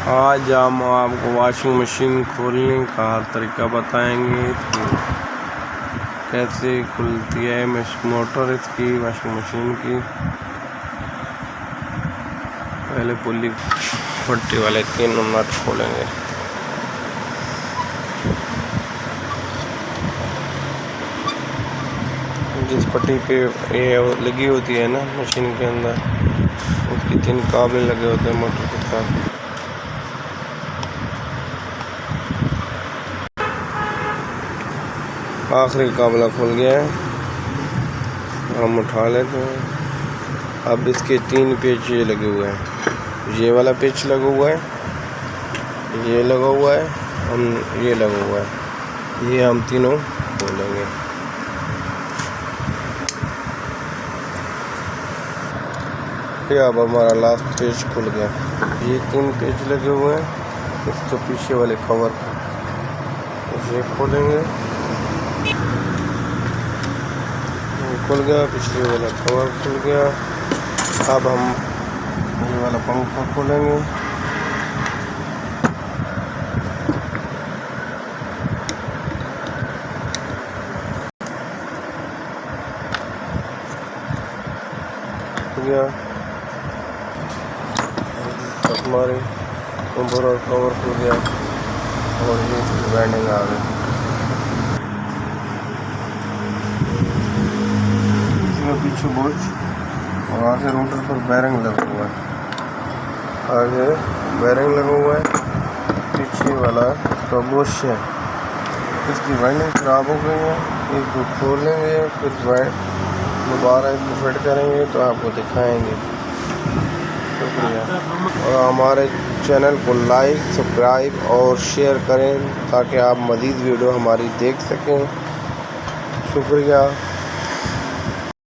आज हम आपको वॉशिंग मशीन खोलने का तरीका बताएंगे। कैसे खुलती है मोटर इसकी वॉशिंग मशीन की। पहले पुल्ली पट्टी वाले 3 नट खोलेंगे। जिस पट्टी पे ये लगी होती है ना मशीन के अंदर, उसकी 3 काबले लगे होते हैं मोटर के साथ। आखिरी काबला खुल गया है, हम उठा लेते हैं। अब इसके 3 पेच ये लगे हुए हैं। ये वाला पेच लगा हुआ है, ये लगा हुआ है, हम ये लगा हुआ है। ये हम तीनों खोलेंगे। ये अब हमारा लास्ट पेज खुल गया। ये 3 पेज लगे हुए हैं। इसके पीछे वाले कवर ये खोलेंगे। खुल गया, पिछले वाला कवर खुल गया। अब हम ये वाला पंखा खोलेंगे। खुल गया, हमारे ऊपर और कवर खुल गया और ये बैंडिंग आ गई। पीछे बोझ और आगे रोटर पर बैरिंग लगा हुआ है। आगे बैरिंग लगा हुआ है, पीछे वाला इसका बोझ है। इसकी वाइंडिंग खराब हो गई है। इसको खोलेंगे, फिर दोबारा इसको फिट करेंगे तो आपको दिखाएंगे। शुक्रिया। और हमारे चैनल को लाइक, सब्सक्राइब और शेयर करें ताकि आप मज़ीद वीडियो हमारी देख सकें। शुक्रिया।